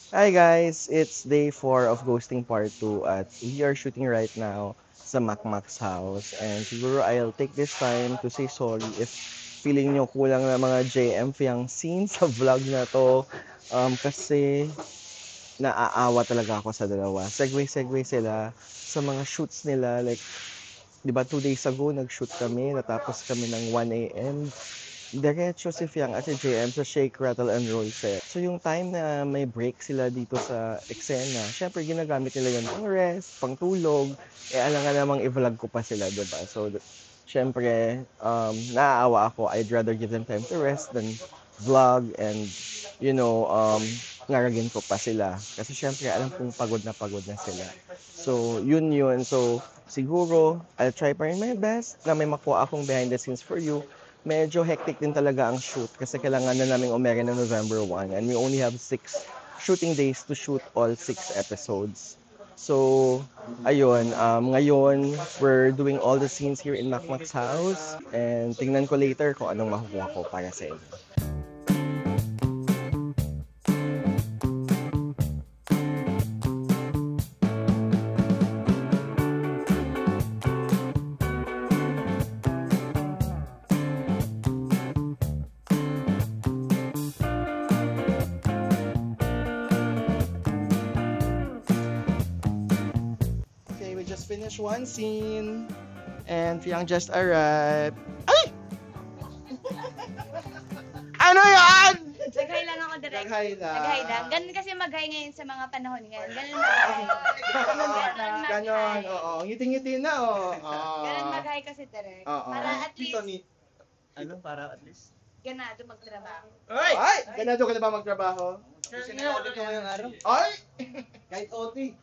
Hi guys, it's day 4 of Ghosting Part 2 at we are shooting right now sa Macmac's house and siguro I'll take this time to say sorry if feeling nyo kulang na mga JM yung scenes sa vlog na to kasi naaawa talaga ako sa dalawa. Segue sila sa mga shoots nila like 'di ba 2 days ago nag-shoot kami natapos kami ng 1 AM. Diretso si Fiang at si JM sa Shake, Rattle, and Roll set. So yung time na may break sila dito sa eksena, syempre ginagamit nila yun pang rest, pang tulog. Eh alam nga namang i-vlog ko pa sila, diba? So syempre, naaawa ako. I'd rather give them time to rest than vlog and, you know, ngaragin ko pa sila. Kasi syempre, alam kong pagod na sila. So, yun yun. So, siguro, I'll try pa rin my best na may makuha akong behind the scenes for you. Medyo hectic din talaga ang shoot kasi kailangan na namin umere ng November 1 and we only have 6 shooting days to shoot all 6 episodes. So, ayun, ngayon, we're doing all the scenes here in Makmak's house and tingnan ko later kung anong makukuha ko para sa inyo. Okay, we just finished one scene and Fiang just arrived. Ay! Ano yan? Nag-hi lang ako direct. Nag-hi lang. Nag-hi lang. Ganun kasi mag-hi ngayon sa mga panahon ngayon. Ganun mag-hi. Ganun mag-hi. Ganon, oo. Ngiti-ngiti na, oo. Ganun mag-hi kasi direct. Oo. Para at least, Ano, para at least? ganado magtrabaho. Ay! Ganado ka na ba magtrabaho? Kasi ulit ko ngayong araw. Ay! Kahit OT.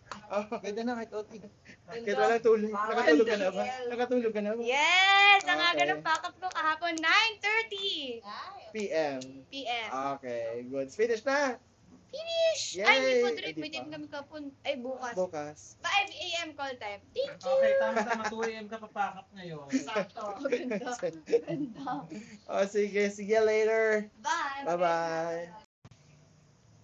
Pwede na kahit OT. Kahit walang tulog. Nakatulog ka na ba? Nakatulog ka na ba? Yes! Ang Okay. aga ng pack-up ko kahapon, 9:30 PM. PM. Okay, good. Finish na. Finish! Yay! Ay, hindi po direct. Hindi Pwede pa. kami kapon. Ay, bukas. Bukas. 5 AM call time. Thank you! Okay, tama-tama. 2 AM ka papakap ngayon. Sakto. Ganda. Ganda. Oh, sige. See you later. Bye! Bye-bye.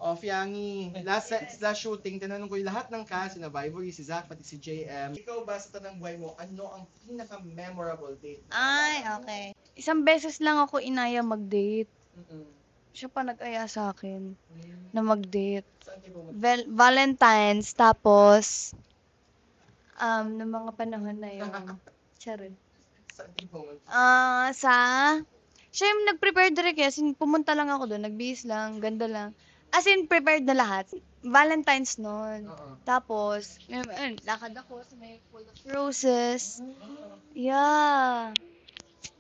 Oh, Fiangi, last shooting, tinanong ko yung lahat ng cast, si Vivory, si Zach, pati si JM. Ikaw ba sa tanang buhay mo, ano ang pinaka-memorable date? Ay, okay. Isang beses lang ako inaya mag-date. Siya pa nag-aya sa akin na mag-date. Saan kayo pumunta? Valentine's, tapos, ng mga panahon na yun. Charon. Saan kayo pumunta? Siya yung nag-prepare direct eh. As in, pumunta lang ako doon, nagbihis lang, ganda lang. As in, prepared na lahat. Valentine's noon. Oo. Tapos, lakad ako sa may full of roses. Yeah.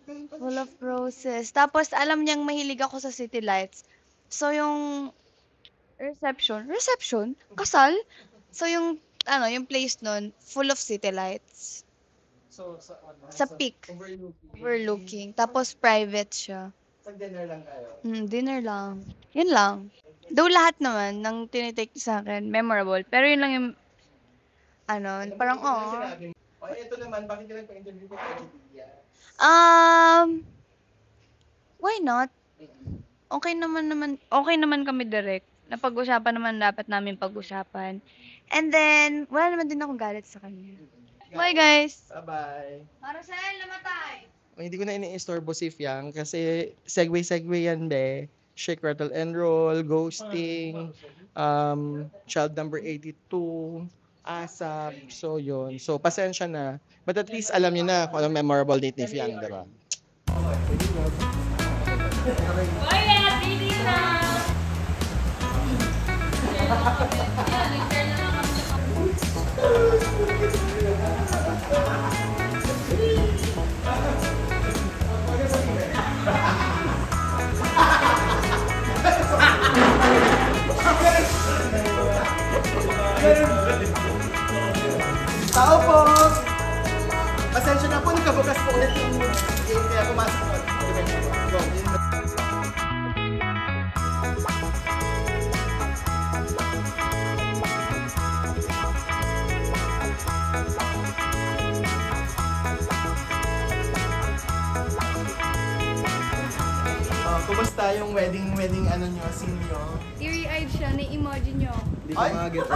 Full of roses. Tapos, alam niyang mahilig ako sa city lights. So, yung reception? Kasal? So, yung place nun, full of city lights. So, sa ano? Sa peak. Overlooking. Tapos, private siya. Sa dinner lang kayo. Dinner lang. Yun lang. Though lahat naman ng tinitake sa akin, memorable. Pero yun lang yung, parang, Sinabi mo. Oh, ito naman, bakit ka nagpa-interview ko kay Julia? Why not? Okay naman kami direct. Napag-usapan naman dapat namin pag-usapan. And then, wala naman din akong galit sa kanya. Bye, guys! Bye-bye. Maricel, namatay! Hindi ko na ini-istorbo si Fiang kasi segue yan, be. Shake, Rattle, and Roll, Ghosting, Child Number 82, ASAP, so yun. So, pasensya na. But at least alam niyo na kung anong memorable date ni Fiang, diba? Tao po! Pasensya na po, nagkabukas po ulit yung game kaya pumasok po. Kumusta yung wedding ano nyo, scene nyo? Teary Teary-eyed siya, na-imagine niyo ako. Hindi ko mga-get.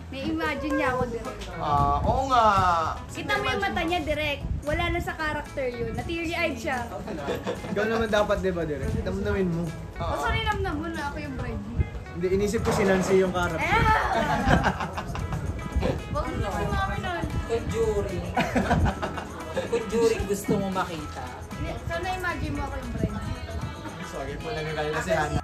Na-imagine niya ako direct. Oo nga. Kita mo yung mata niya direct. Wala na sa character yun. Na-teary-eyed siya. Ikaw naman dapat, di ba, Direk? Damdamin mo. O sorry namnam mo na ako yung bride mo. Hindi, inisip ko si Nancy yung karat. Eh! Huwag mo naman mami nun. Conjuring. Conjuring gusto mo makita. So na-imagine mo ako yung bride mo. Sorry po, nagagalit na si Hannah.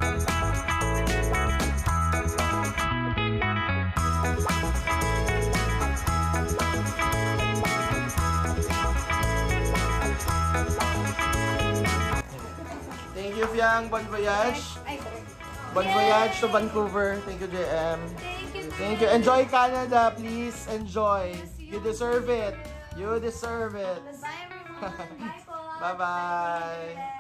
Thank you, Fiang. Bon voyage. Ay, Bon voyage to Vancouver. Thank you, JM. thank you. Thank you. Enjoy Canada, please. Enjoy. You deserve it. You deserve it. Bye everyone. Bye po. Bye-bye.